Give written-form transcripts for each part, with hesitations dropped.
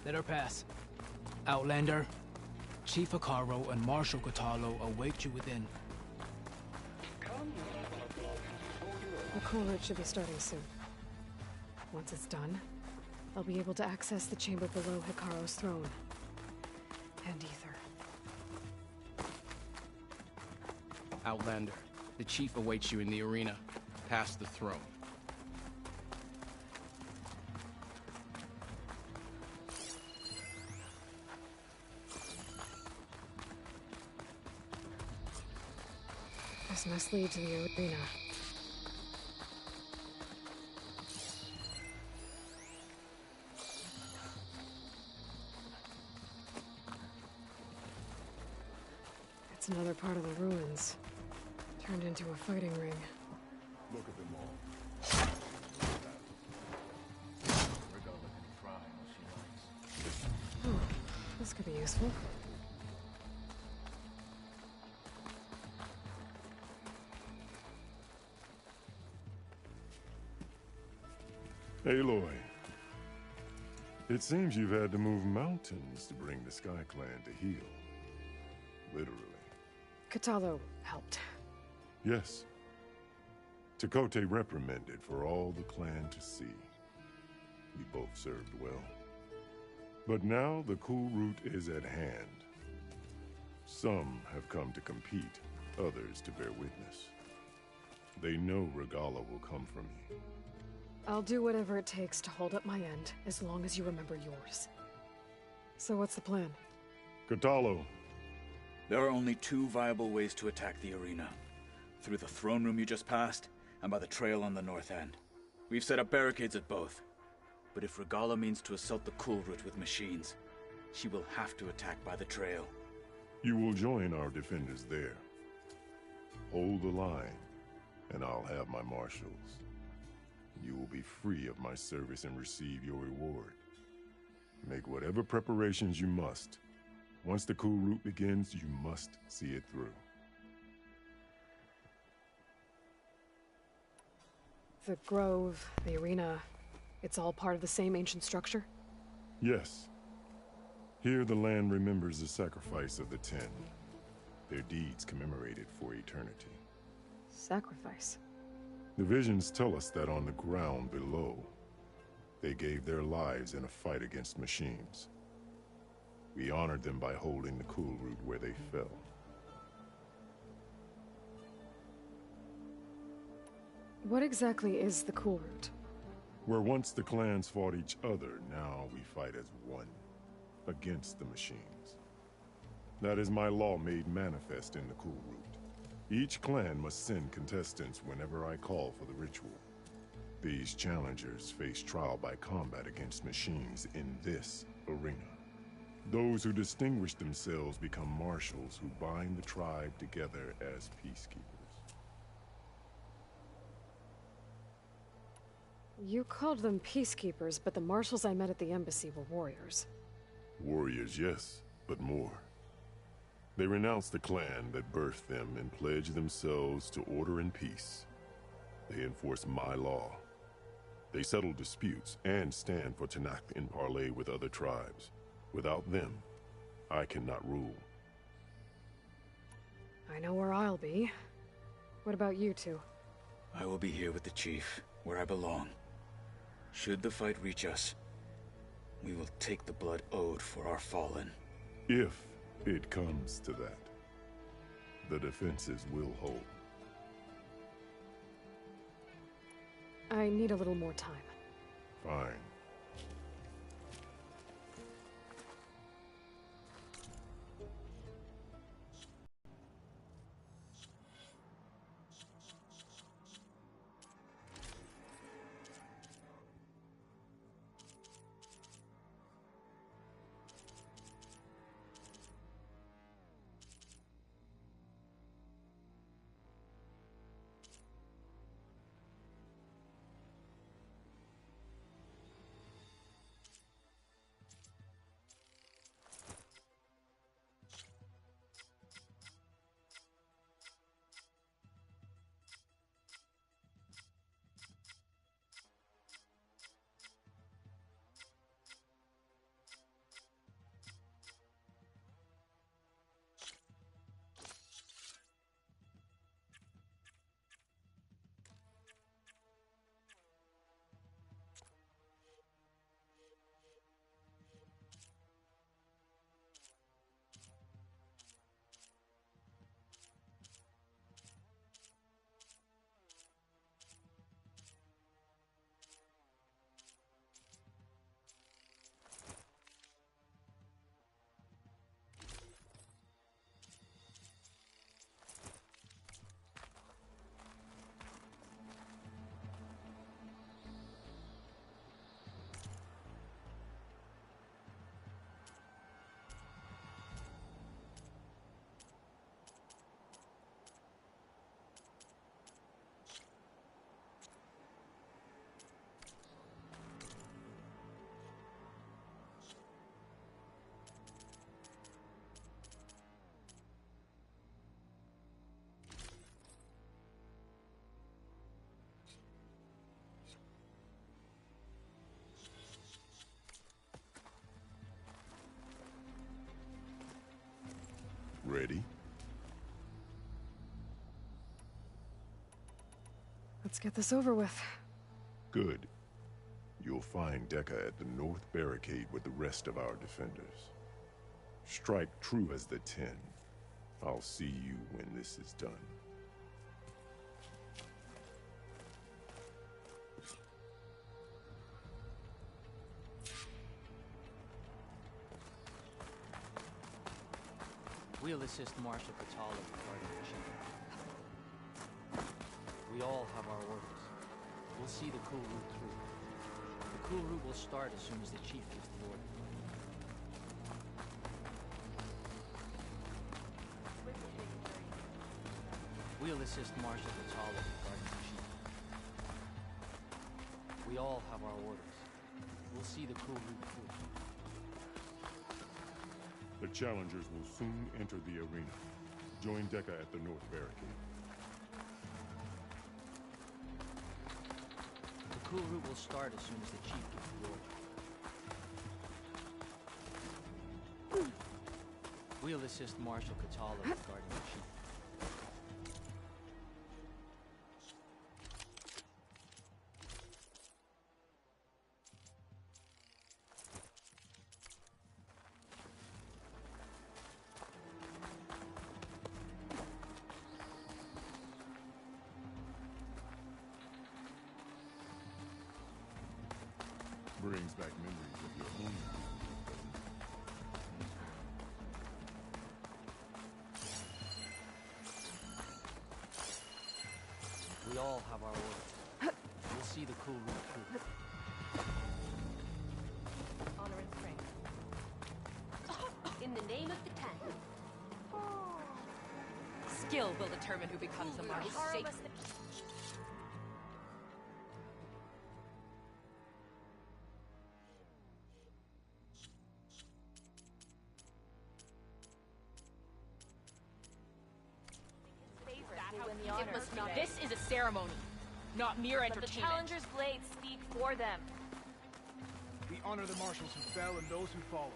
Let her pass. Outlander, Chief Hikaru and Marshal Katalo await you within. The cool route should be starting soon. Once it's done, I'll be able to access the chamber below Hikaru's throne. And Ether. Outlander, the chief awaits you in the arena, past the throne. This must lead to the arena. It's another part of the ruins, turned into a fighting ring. Look at them all. Regala can try all she likes. Oh, this could be useful. Aloy. It seems you've had to move mountains to bring the Sky Clan to heel. Literally. Katalo helped. Yes. Tekote reprimanded for all the clan to see. We both served well. But now the cool route is at hand. Some have come to compete, others to bear witness. They know Regala will come from me. I'll do whatever it takes to hold up my end, as long as you remember yours. So what's the plan? Katalo. There are only two viable ways to attack the arena. Through the throne room you just passed, and by the trail on the north end. We've set up barricades at both. But if Regala means to assault the cool route with machines, she will have to attack by the trail. You will join our defenders there. Hold the line, and I'll have my marshals. You will be free of my service and receive your reward. Make whatever preparations you must. Once the cool route begins, you must see it through. The grove, the arena, it's all part of the same ancient structure? Yes. Here the land remembers the sacrifice of the Ten. Their deeds commemorated for eternity. Sacrifice? The visions tell us that on the ground below, they gave their lives in a fight against machines. We honored them by holding the cool route where they fell. What exactly is the cool route? Where once the clans fought each other, now we fight as one, against the machines. That is my law made manifest in the cool route. Each clan must send contestants whenever I call for the ritual. These challengers face trial by combat against machines in this arena. Those who distinguish themselves become marshals who bind the tribe together as peacekeepers. You called them peacekeepers, but the marshals I met at the embassy were warriors. Warriors, yes, but more. They renounce the clan that birthed them and pledge themselves to order and peace. They enforce my law. They settle disputes and stand for Tanakh in parley with other tribes. Without them, I cannot rule. I know where I'll be. What about you two? I will be here with the chief, where I belong. Should the fight reach us, we will take the blood owed for our fallen. If it comes to that, the defenses will hold. I need a little more time. Fine. Let's get this over with. Good. You'll find Deca at the north barricade with the rest of our defenders. Strike true as the 10. I'll see you when this is done. We'll assist Marshal Catala regarding the chief. We all have our orders. We'll see the cool route through. The cool route will start as soon as the chief gives the order. We'll assist Marshal Catala regarding the chief. We all have our orders. We'll see the cool route through. The challengers will soon enter the arena. Join Deca at the north barricade. The cool route will start as soon as the chief gives the order. We'll assist Marshal Catala regarding the chief. Brings back memories of your own. We all have our orders. We'll see the cool route through. Honor and strength. In the name of the 10. Skill will determine who becomes the marshal. This is a ceremony, not mere entertainment. The challengers' blades speak for them. We honor the marshals who fell and those who followed.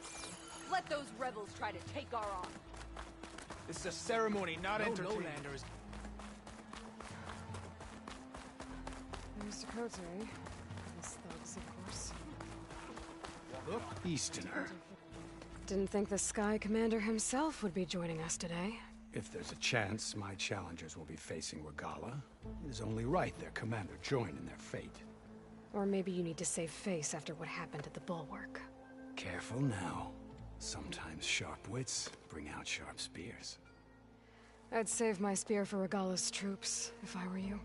Let those rebels try to take our arm. This is a ceremony, not entertainment. There's Dakota, eh? His thugs, of course. Look, Easterner. Didn't think the Sky Commander himself would be joining us today. If there's a chance my challengers will be facing Regala, it is only right their commander join in their fate. Or maybe you need to save face after what happened at the Bulwark. Careful now. Sometimes sharp wits bring out sharp spears. I'd save my spear for Regala's troops, if I were you.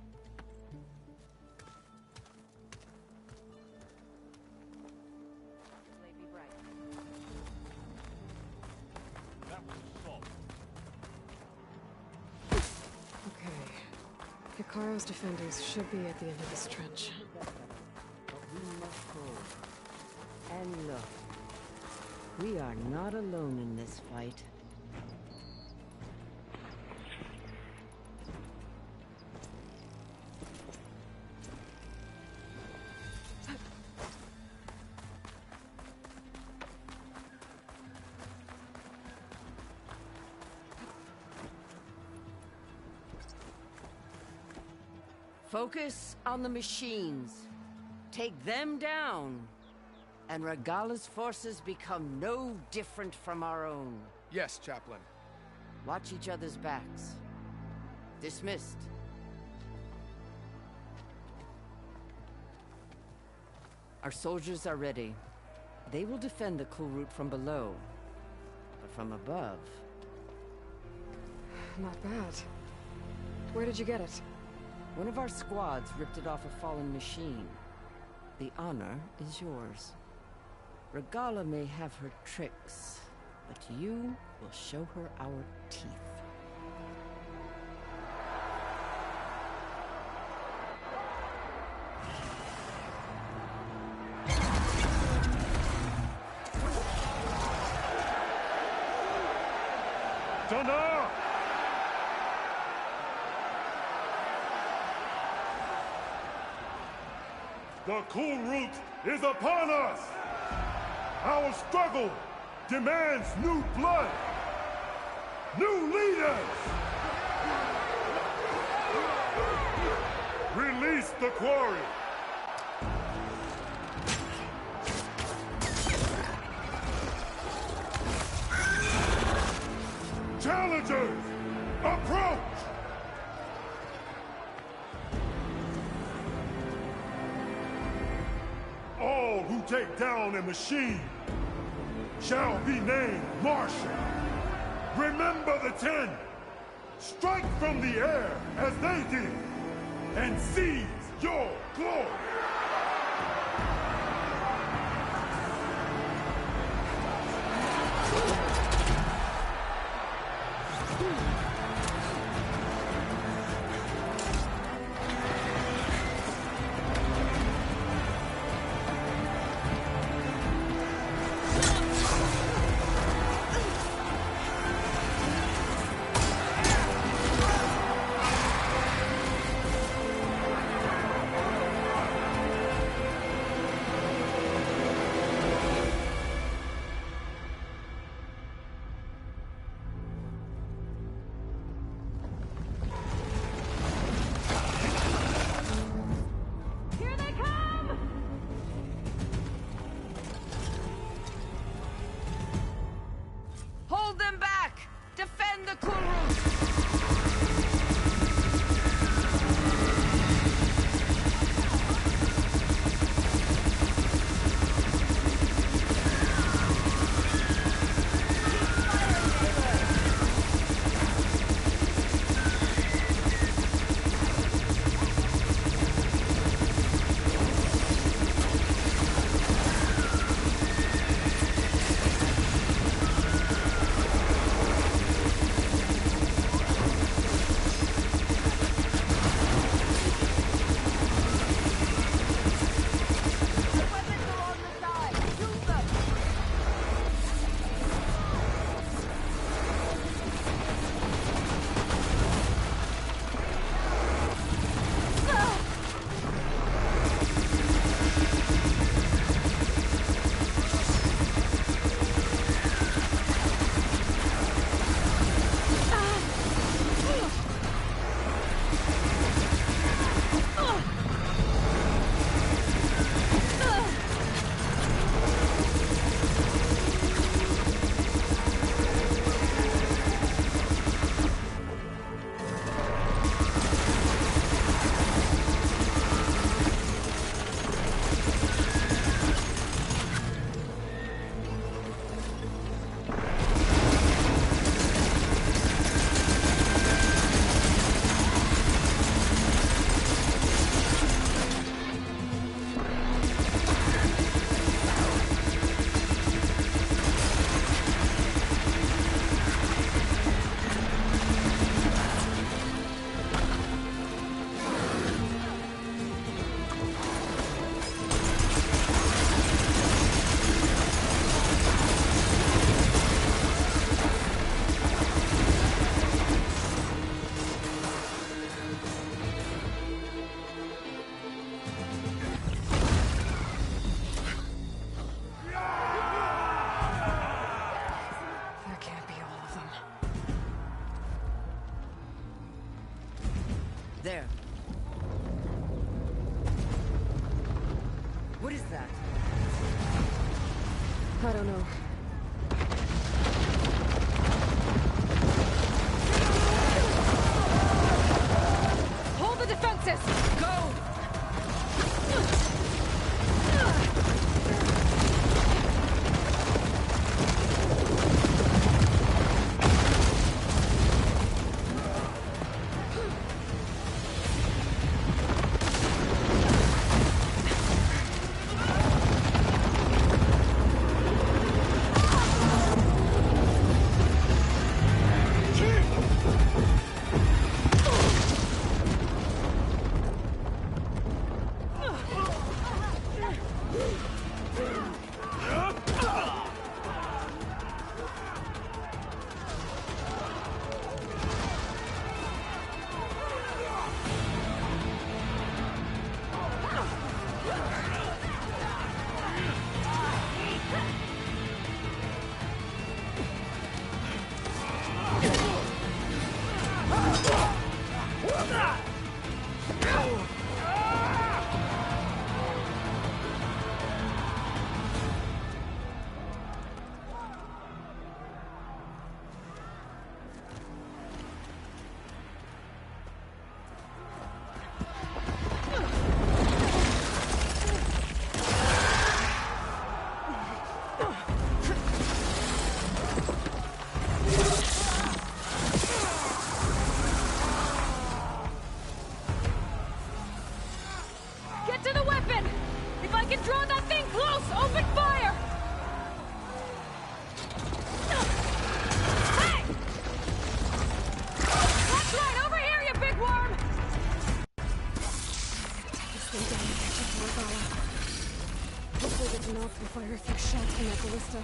Hikaro's defenders should be at the end of this trench. But we must go. And look, we are not alone in this fight. Focus on the machines. Take them down. And Regala's forces become no different from our own. Yes, Chaplain. Watch each other's backs. Dismissed. Our soldiers are ready. They will defend the cool route from below. But from above... Not bad. Where did you get it? One of our squads ripped it off a fallen machine. The honor is yours. Regala may have her tricks, but you will show her our teeth. Dana! The cool route is upon us! Our struggle demands new blood! New leaders! Release Face the quarry! Challengers, approach! All who take down a machine shall be named Marshal. Remember the 10! Strike from the air as they did, and seize your glory! Hold them back! Defend the cool room! There. What is that? I don't know. Hold the defenses! Go! Stay down and catch up to Regala. Hopefully the Tenok can fire a few shots from that ballista.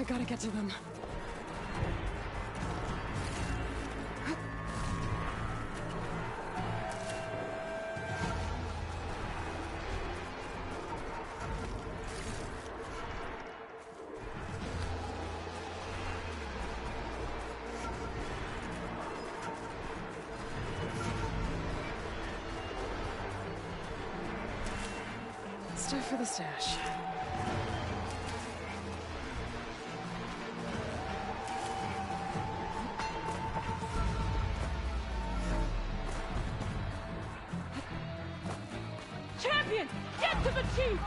I gotta get to them. It's time for the stash. Guardians! Get to the chief!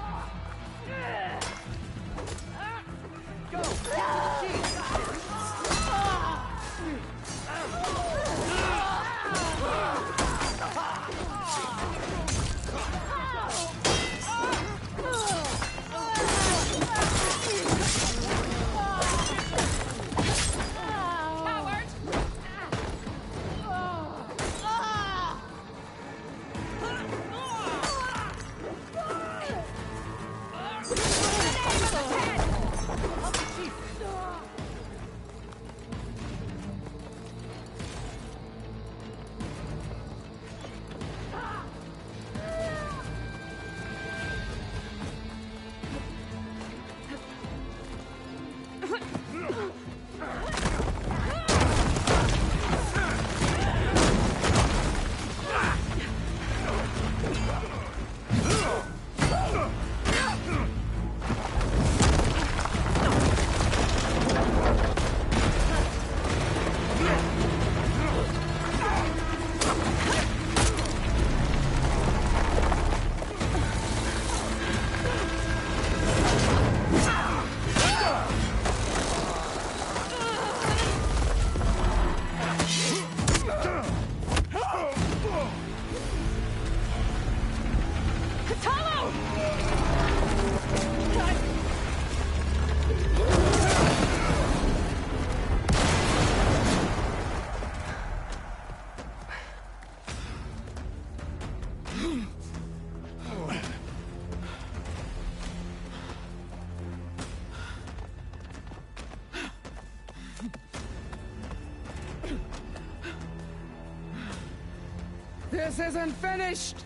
This isn't finished!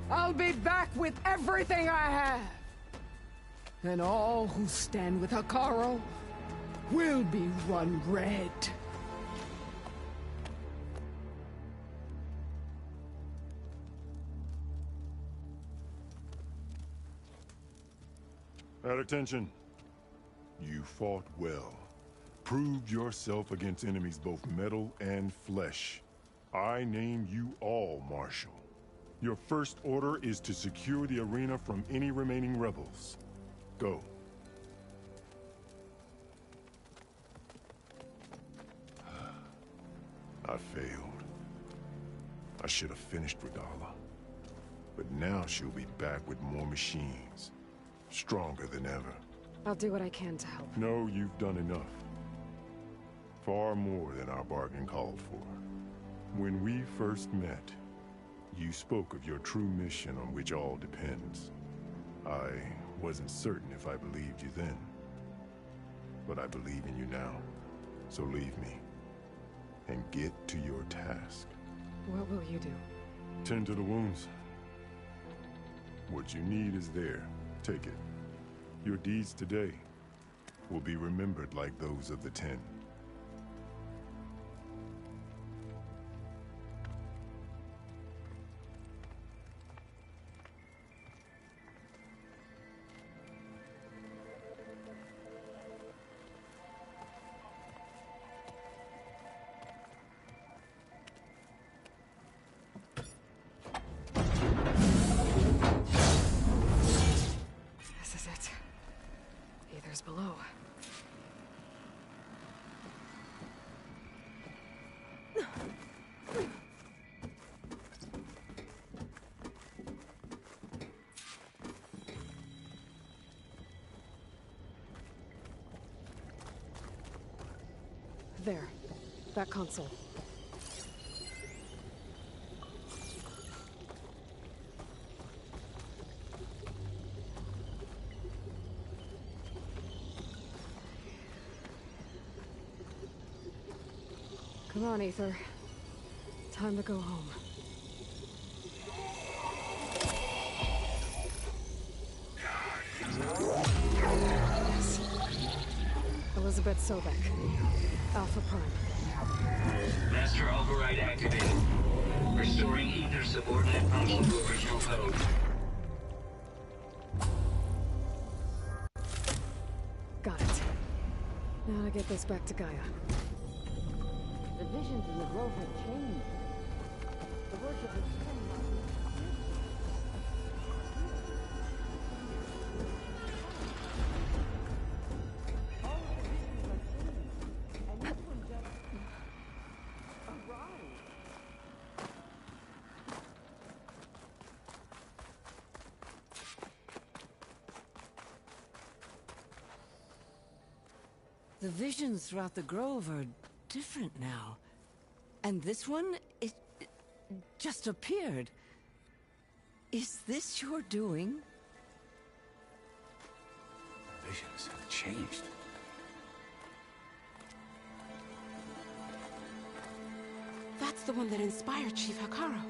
I'll be back with everything I have! And all who stand with Hekarro will be run red. At attention. You fought well. Proved yourself against enemies both metal and flesh. I name you all Marshal. Your first order is to secure the arena from any remaining rebels. Go. I failed. I should have finished Regala. But now she'll be back with more machines. Stronger than ever. I'll do what I can to help. No, you've done enough. Far more than our bargain called for. When we first met, you spoke of your true mission on which all depends. I wasn't certain if I believed you then. But I believe in you now. So leave me. And get to your task. What will you do? Tend to the wounds. What you need is there. Take it. Your deeds today will be remembered like those of the 10. This is it. Aether's below. There. That console. Come on, Aether. Time to go home. Yes. Elizabeth Sobek. Alpha Prime. Master override activated. Restoring Aether subordinate function to original code. Got it. Now to get this back to Gaia. The visions in the grove have changed. The worship of The visions throughout the grove are different now. And this one, it just appeared. Is this your doing? Visions have changed. That's the one that inspired Chief Hekaro.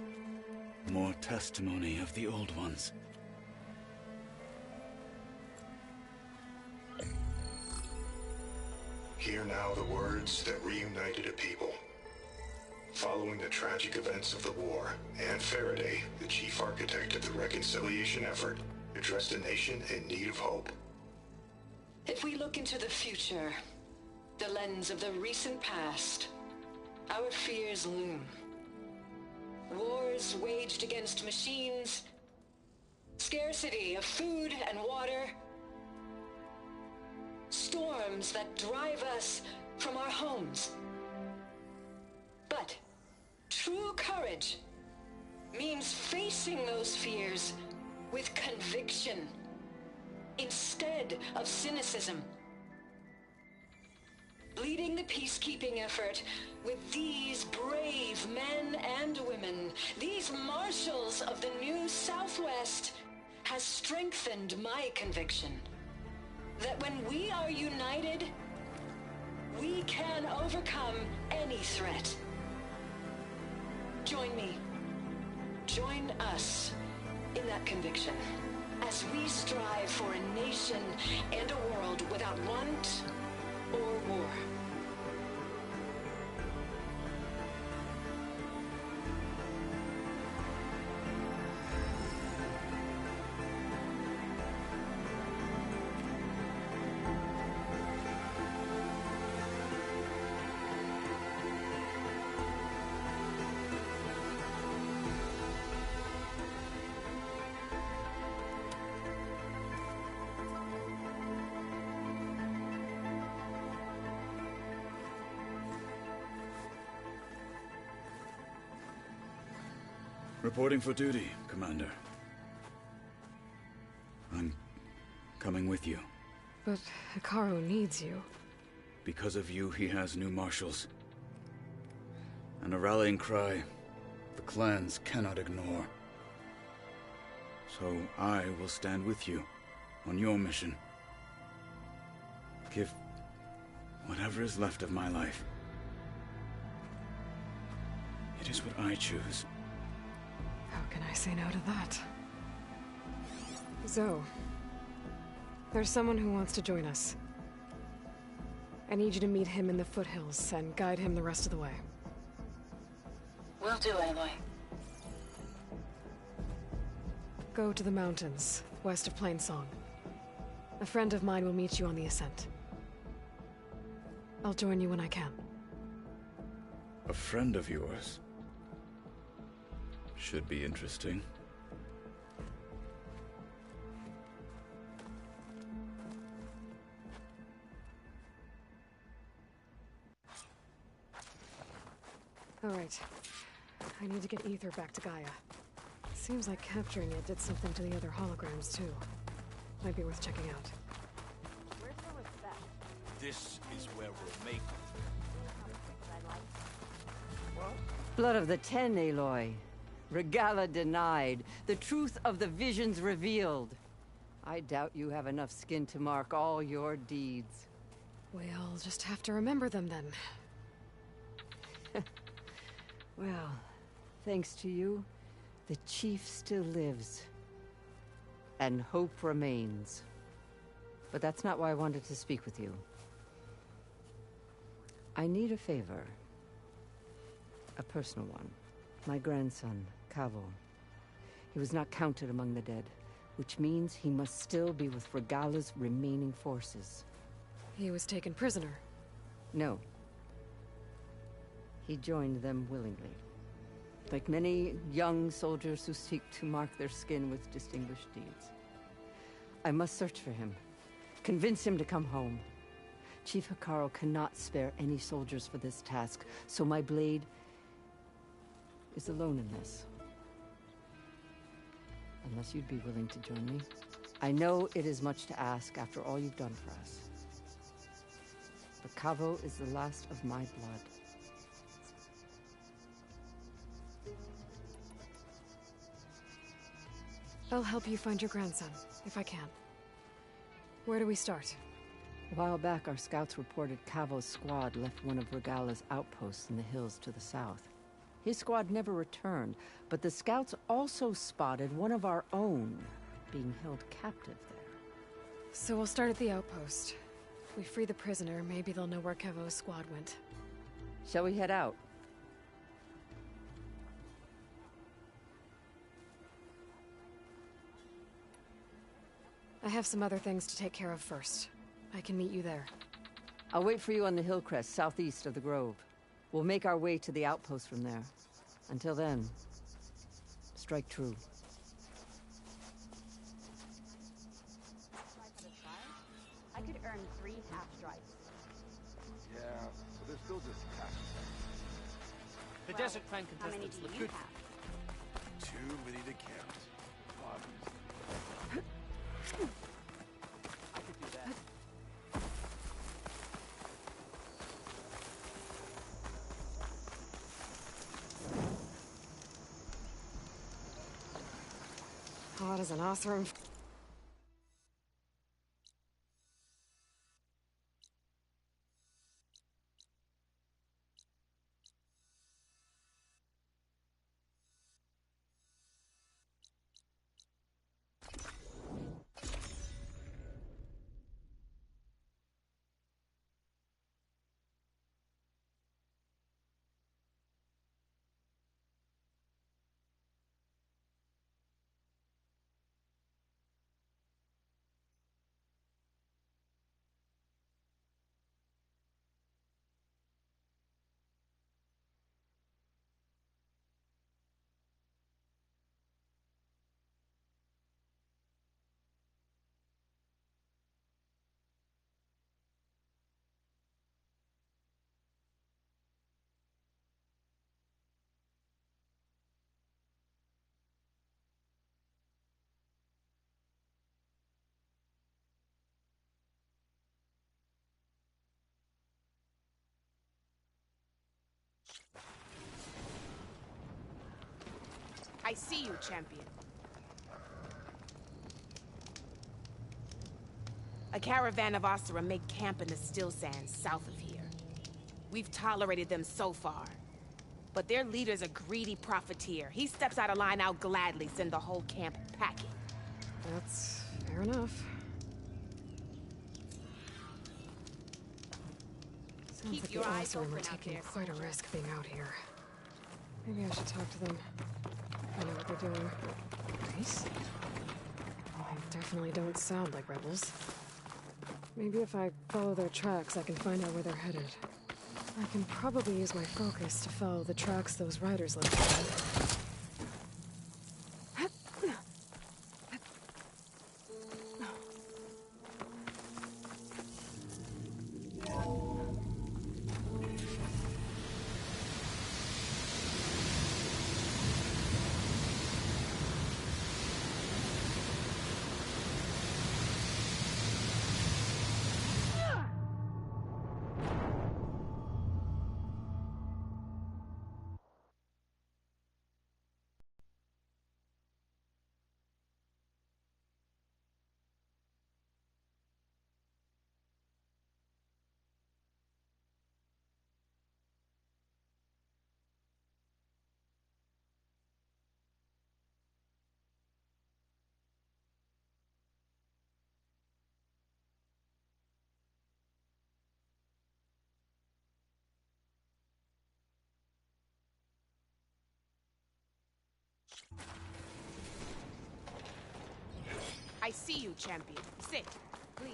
More testimony of the old ones. Hear now the words that reunited a people. Following the tragic events of the war, Anne Faraday, the chief architect of the reconciliation effort, addressed a nation in need of hope. If we look into the future, the lens of the recent past, our fears loom. Wars waged against machines, scarcity of food and water, storms that drive us from our homes. But true courage means facing those fears with conviction instead of cynicism. Leading the peacekeeping effort with these brave men and women, these marshals of the new Southwest, has strengthened my conviction that when we are united, we can overcome any threat. Join me. Join us in that conviction as we strive for a nation and a world without want or war. Reporting for duty, Commander. I'm coming with you. But Hekaro needs you. Because of you, he has new marshals. And a rallying cry the clans cannot ignore. So I will stand with you on your mission. Give whatever is left of my life. It is what I choose. How can I say no to that? Zoe, there's someone who wants to join us. I need you to meet him in the foothills and guide him the rest of the way. Will do, Aloy. Go to the mountains, west of Plainsong. A friend of mine will meet you on the ascent. I'll join you when I can. A friend of yours? Should be interesting. All right. I need to get Ether back to Gaia. Seems like capturing it did something to the other holograms, too. Might be worth checking out. This is where we'll make Blood of the Ten, Aloy. Regala denied. The truth of the visions revealed. I doubt you have enough skin to mark all your deeds. We'll just have to remember them then. Well, thanks to you, the Chief still lives. And hope remains. But that's not why I wanted to speak with you. I need a favor. A personal one. My grandson, Cavo. He was not counted among the dead, which means he must still be with Regala's remaining forces. He was taken prisoner? No. He joined them willingly. Like many young soldiers who seek to mark their skin with distinguished deeds. I must search for him. Convince him to come home. Chief Hekaro cannot spare any soldiers for this task, so my blade is alone in this. Unless you'd be willing to join me. I know it is much to ask after all you've done for us. The Cavo is the last of my blood. I'll help you find your grandson, if I can. Where do we start? A while back, our scouts reported Cavo's squad left one of Regala's outposts in the hills to the south. His squad never returned, but the scouts also spotted one of our own being held captive there. So we'll start at the outpost. If we free the prisoner, maybe they'll know where Cavo's squad went. Shall we head out? I have some other things to take care of first. I can meet you there. I'll wait for you on the hill crest, southeast of the grove. We'll make our way to the outpost from there. Until then, strike true. I could earn 3 half strikes. Yeah, but they're still just half The Desert Clan How many contestants do look you good. have? too many to count. Obviously. I could do that. Hot as an Oseram. I see you, champion. A caravan of Oseram make camp in the still sands south of here. We've tolerated them so far. But their leader's a greedy profiteer. He steps out of line, I'll gladly send the whole camp packing. That's fair enough. Sounds Keep like your the eyes Oseram open are out taking there, quite a risk being out here. Maybe I should talk to them. Find out what they're doing. Nice. They definitely don't sound like rebels. Maybe if I follow their tracks, I can find out where they're headed. I can probably use my focus to follow the tracks those riders left behind. I see you, champion. Sit, please.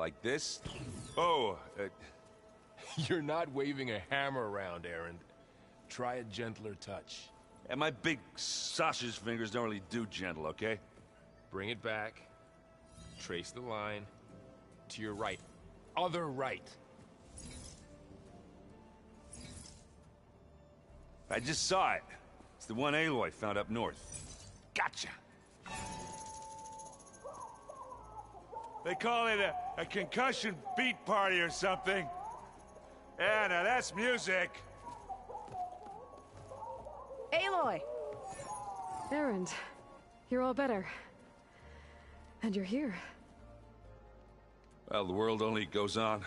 like this. Oh, You're not waving a hammer around, Aaron. Try a gentler touch. and my big sausage fingers don't really do gentle, okay? Bring it back. Trace the line. To your right. Other right. I just saw it. It's the one Aloy found up north. Gotcha! They call it a concussion beat party or something. Yeah, now that's music. Aloy! Erend, you're all better. And you're here. Well, the world only goes on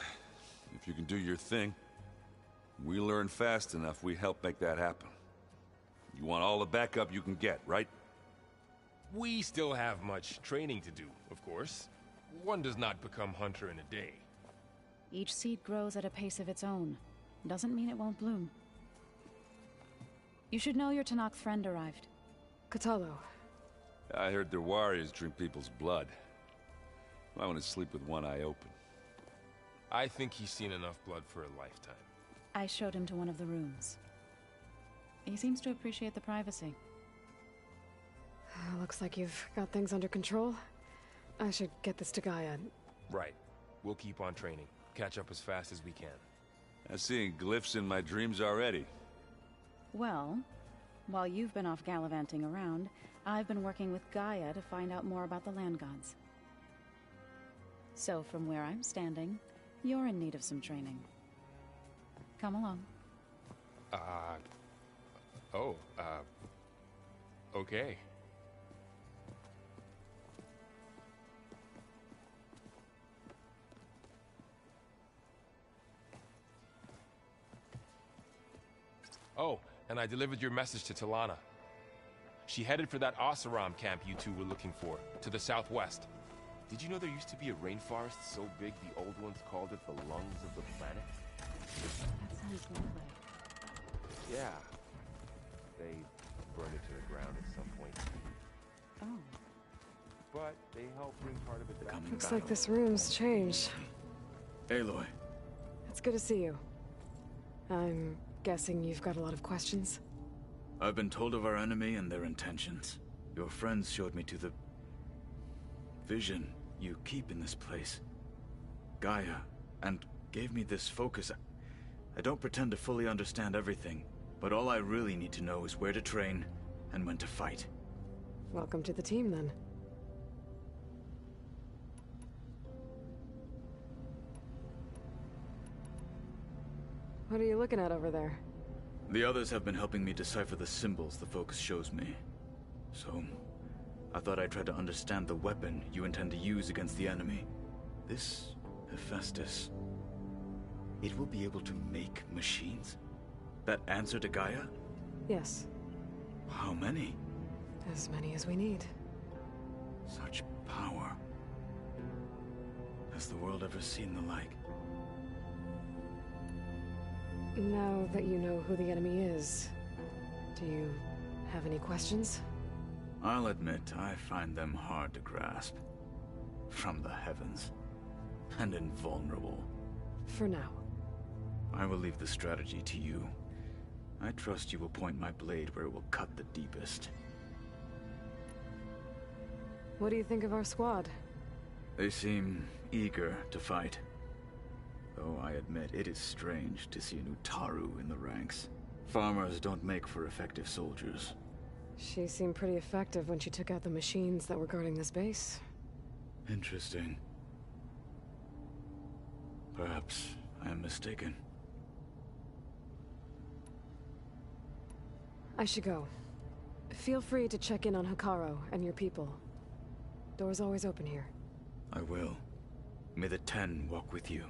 if you can do your thing. We learn fast enough, we help make that happen. You want all the backup you can get, right? We still have much training to do, of course. One does not become hunter in a day. Each seed grows at a pace of its own. Doesn't mean it won't bloom. You should know your Tanakh friend arrived. Katalo. I heard their warriors drink people's blood. I want to sleep with one eye open. I think he's seen enough blood for a lifetime. I showed him to one of the rooms. He seems to appreciate the privacy. Looks like you've got things under control. I should get this to Gaia. Right. We'll keep on training. Catch up as fast as we can. I'm seeing glyphs in my dreams already. Well, while you've been off gallivanting around, I've been working with Gaia to find out more about the land gods. So from where I'm standing, you're in need of some training. Come along. Okay. Oh, and I delivered your message to Talana. She headed for that Oseram camp you two were looking for, to the southwest. Did you know there used to be a rainforest so big the old ones called it the lungs of the planet? That sounds lovely. Yeah. They burned it to the ground at some point. Oh. But they helped bring part of it back. Looks like this room's changed. Aloy. It's good to see you. I'm guessing you've got a lot of questions? I've been told of our enemy and their intentions. Your friends showed me to the vision you keep in this place, Gaia, and gave me this focus. I don't pretend to fully understand everything, but all I really need to know is where to train and when to fight. Welcome to the team, then. What are you looking at over there? The others have been helping me decipher the symbols the focus shows me. So, I thought I'd try to understand the weapon you intend to use against the enemy. This Hephaestus, it will be able to make machines? That answer to Gaia? Yes. How many? As many as we need. Such power. Has the world ever seen the like? Now that you know who the enemy is, do you have any questions? I'll admit, I find them hard to grasp. From the heavens. And invulnerable. For now. I will leave the strategy to you. I trust you will point my blade where it will cut the deepest. What do you think of our squad? They seem eager to fight. Though I admit it is strange to see an Utaru in the ranks. Farmers don't make for effective soldiers. She seemed pretty effective when she took out the machines that were guarding this base. Interesting. Perhaps I am mistaken. I should go. Feel free to check in on Hikaru and your people. Door's always open here. I will. May the 10 walk with you.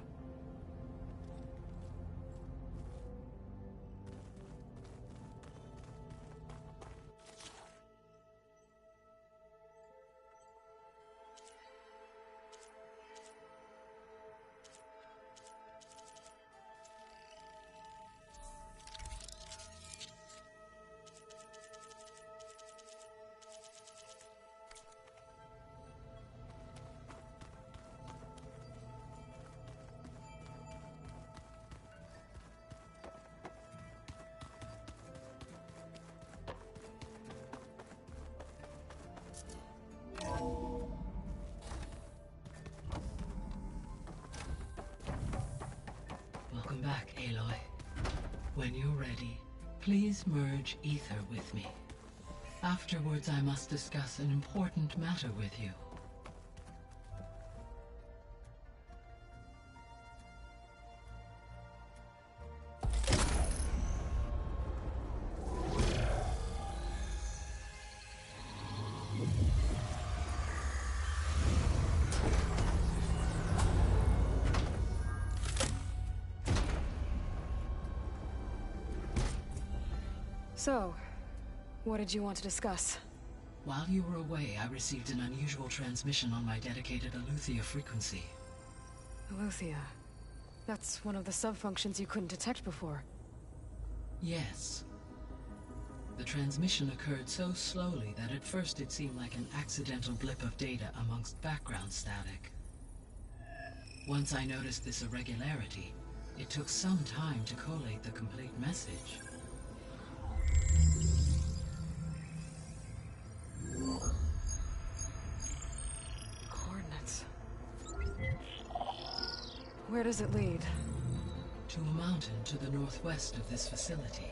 When you're ready, please merge ether with me. Afterwards, I must discuss an important matter with you. So, what did you want to discuss? While you were away, I received an unusual transmission on my dedicated Aletheia frequency. Aletheia. That's one of the sub-functions you couldn't detect before. Yes. The transmission occurred so slowly that at first it seemed like an accidental blip of data amongst background static. Once I noticed this irregularity, it took some time to collate the complete message. Coordinates. Where does it lead? To a mountain to the northwest of this facility.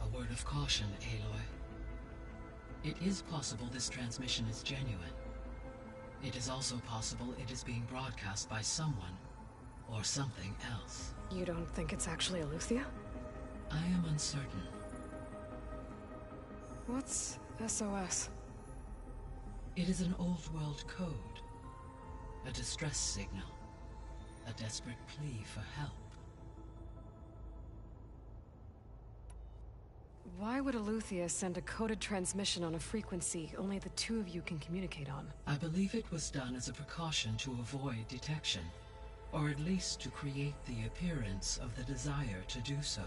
A word of caution, Aloy. It is possible this transmission is genuine. It is also possible it is being broadcast by someone or something else. You don't think it's actually Aletheia? I am uncertain. What's SOS? It is an old-world code. A distress signal. A desperate plea for help. Why would Aletheia send a coded transmission on a frequency only the two of you can communicate on? I believe it was done as a precaution to avoid detection, or at least to create the appearance of the desire to do so.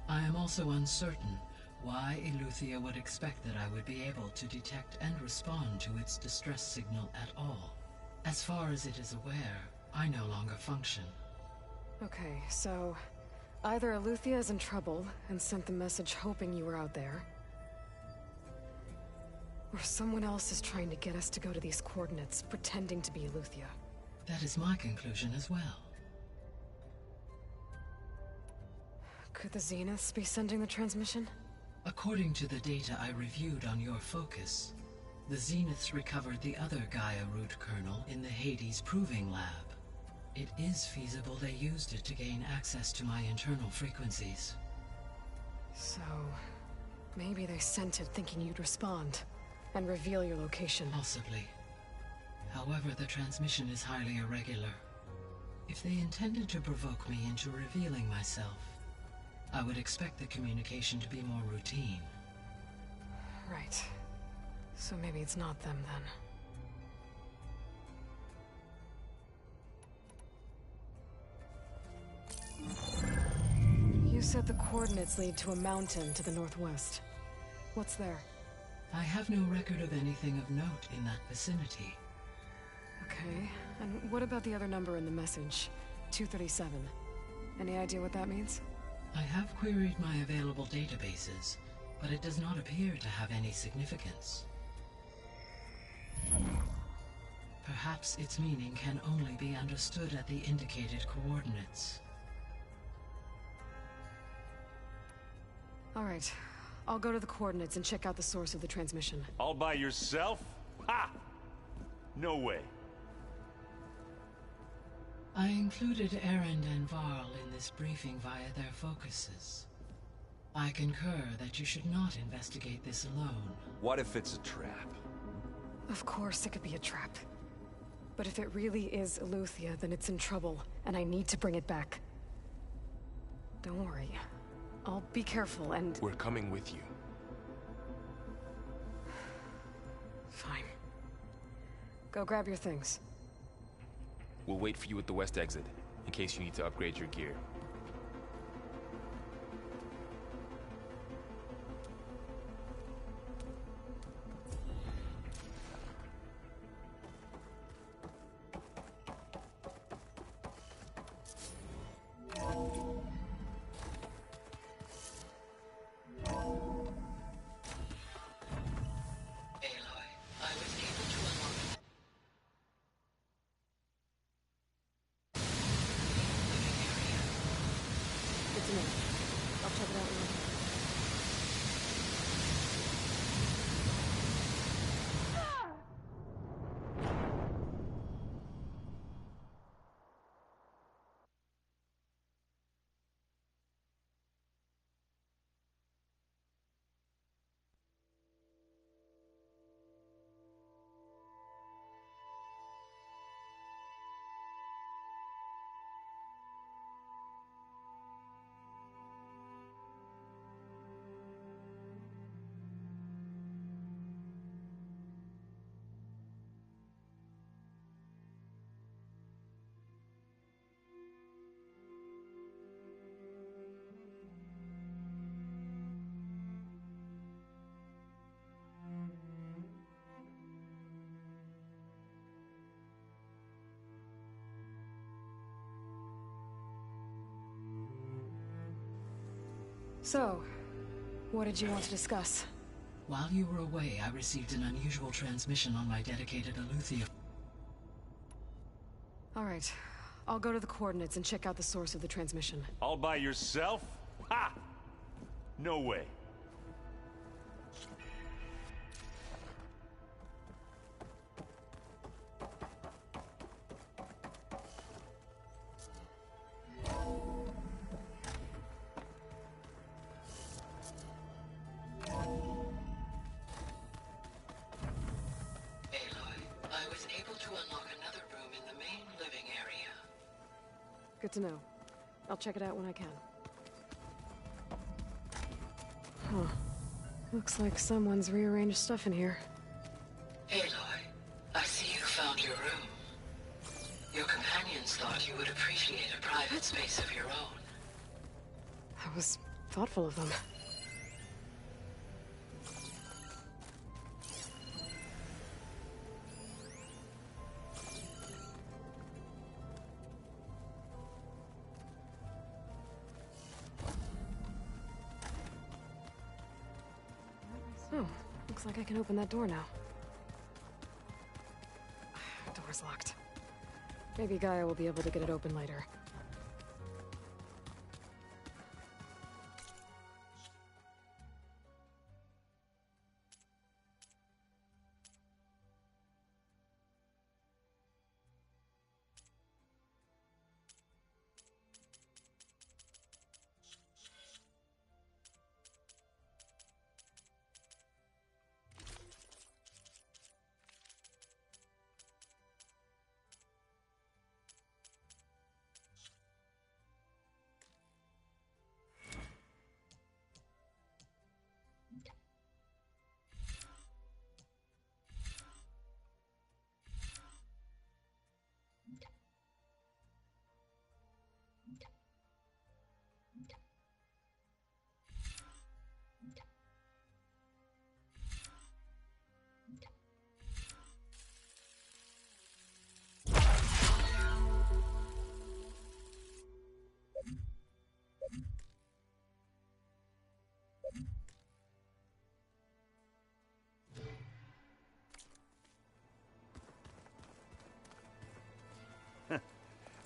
I am also uncertain why Aletheia would expect that I would be able to detect and respond to its distress signal at all. As far as it is aware, I no longer function. Okay, so either Aletheia is in trouble and sent the message hoping you were out there, or someone else is trying to get us to go to these coordinates, pretending to be Aletheia. That is my conclusion as well. Could the Zeniths be sending the transmission? According to the data I reviewed on your focus, the Zeniths recovered the other Gaia root kernel in the Hades Proving Lab. It is feasible they used it to gain access to my internal frequencies. So, maybe they sent it thinking you'd respond and reveal your location. Possibly. However, the transmission is highly irregular. If they intended to provoke me into revealing myself, I would expect the communication to be more routine. Right. So maybe it's not them then. You said the coordinates lead to a mountain to the northwest. What's there? I have no record of anything of note in that vicinity. Okay, and what about the other number in the message? 237. Any idea what that means? I have queried my available databases, but it does not appear to have any significance. Perhaps its meaning can only be understood at the indicated coordinates. All right. I'll go to the coordinates and check out the source of the transmission. All by yourself? Ha! No way. I included Erend and Varl in this briefing via their focuses. I concur that you should not investigate this alone. What if it's a trap? Of course it could be a trap. But if it really is Aletheia, then it's in trouble, and I need to bring it back. Don't worry. I'll be careful and... We're coming with you. Fine. Go grab your things. We'll wait for you at the west exit, in case you need to upgrade your gear. So, what did you want to discuss? While you were away, I received an unusual transmission on my dedicated Aletheia. Alright. I'll go to the coordinates and check out the source of the transmission. All by yourself? Ha! No way. I was able to unlock another room in the main living area. Good to know. I'll check it out when I can. Huh. Looks like someone's rearranged stuff in here. Aloy, I see you found your room. Your companions thought you would appreciate a private space of your own. That was thoughtful of them. Oh, looks like I can open that door now. Door's locked. Maybe Gaia will be able to get it open later.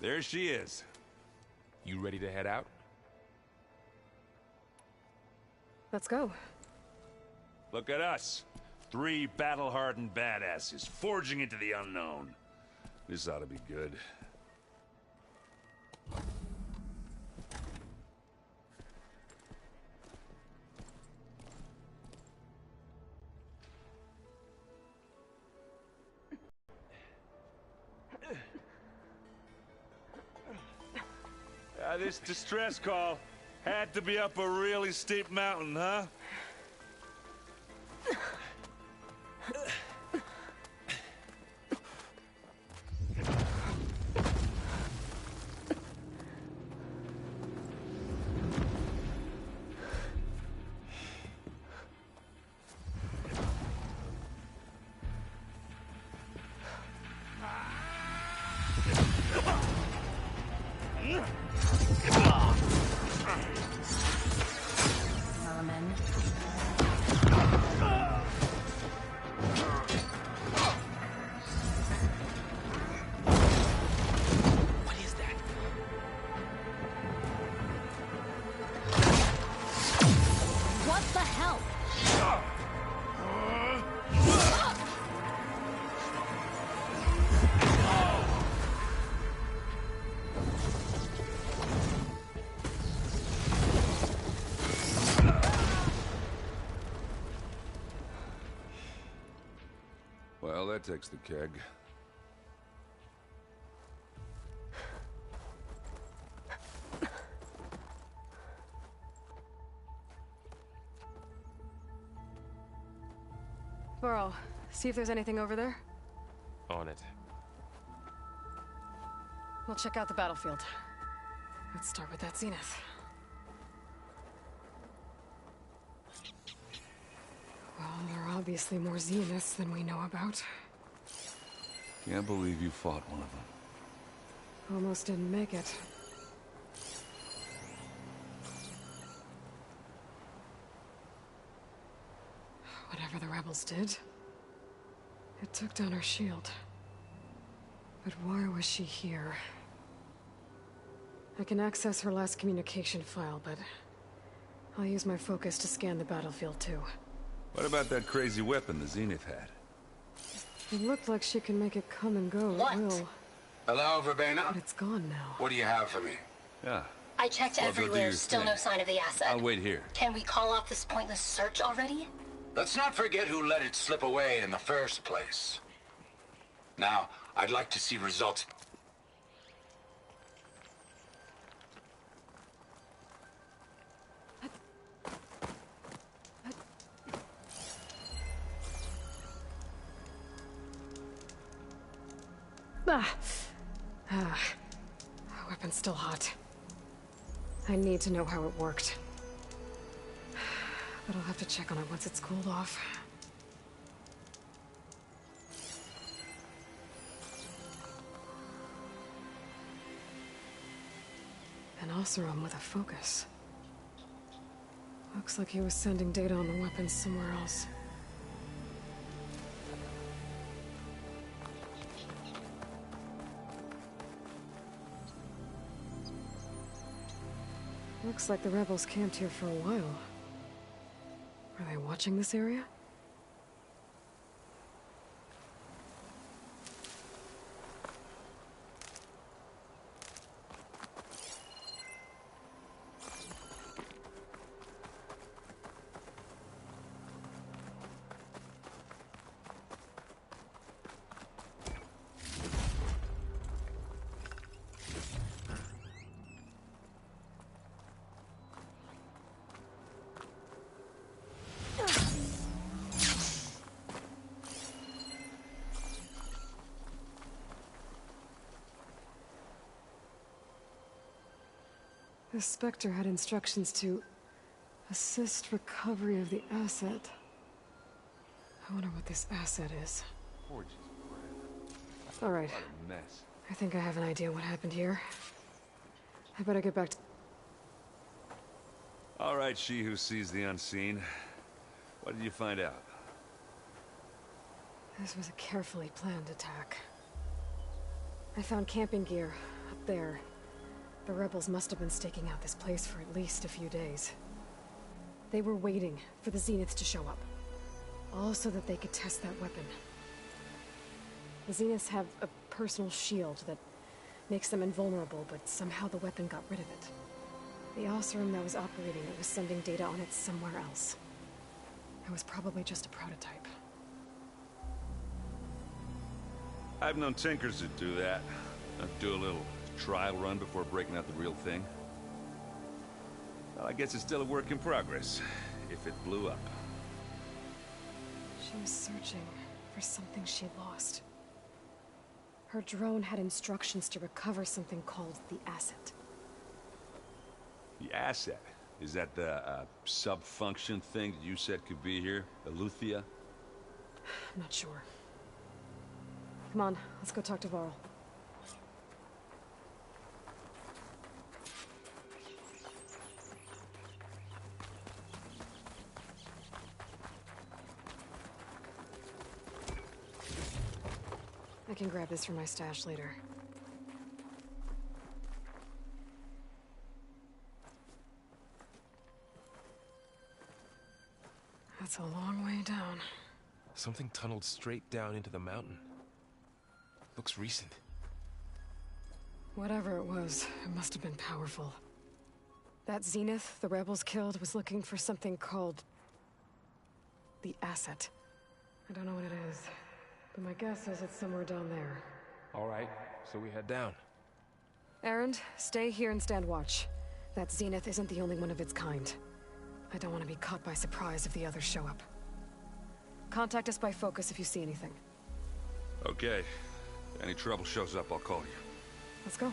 There she is. You ready to head out? Let's go. Look at us. 3 battle-hardened badasses forging into the unknown. This ought to be good. This distress call had to be up a really steep mountain, huh? What the hell? Well, that takes the keg. Burl, see if there's anything over there. On it. We'll check out the battlefield. Let's start with that zenith. Well, there are obviously more zeniths than we know about. Can't believe you fought one of them. Almost didn't make it. rebels did. It took down her shield. But why was she here? I can access her last communication file, but I'll use my focus to scan the battlefield too. What about that crazy weapon the Zenith had? It looked like she can make it come and go at will. Hello, Verbena? But it's gone now. What do you have for me? Yeah. I checked Well, go do everywhere, your still thing. no sign of the asset. I'll wait here. Can we call off this pointless search already? Let's not forget who let it slip away in the first place. Now, I'd like to see results. Weapon's still hot. I need to know how it worked. But I'll have to check on it once it's cooled off. An Oseram with a focus. Looks like he was sending data on the weapons somewhere else. Looks like the rebels camped here for a while. Are they watching this area? The Spectre had instructions to assist recovery of the asset. I wonder what this asset is. All right. Mess. I think I have an idea what happened here. I better get back to... All right, she who sees the unseen. What did you find out? This was a carefully planned attack. I found camping gear up there. The rebels must have been staking out this place for at least a few days. They were waiting for the Zeniths to show up. All so that they could test that weapon. The Zeniths have a personal shield that makes them invulnerable, but somehow the weapon got rid of it. The Oseram that was operating it was sending data on it somewhere else. It was probably just a prototype. I've known tinkers who do that. Do a little trial run before breaking out the real thing. Well, I guess it's still a work in progress, if it blew up. She was searching for something she lost. Her drone had instructions to recover something called the asset. The asset? Is that the sub-function thing that you said could be here? Eleuthia? I'm not sure. Come on, let's go talk to Varl. I can grab this from my stash later. That's a long way down. Something tunneled straight down into the mountain. Looks recent. Whatever it was, it must have been powerful. That Zenith the rebels killed was looking for something called... the asset. I don't know what it is, but my guess is it's somewhere down there. All right, so we head down. Erend, stay here and stand watch. That Zenith isn't the only one of its kind. I don't want to be caught by surprise if the others show up. Contact us by focus if you see anything. Okay. If any trouble shows up, I'll call you. Let's go.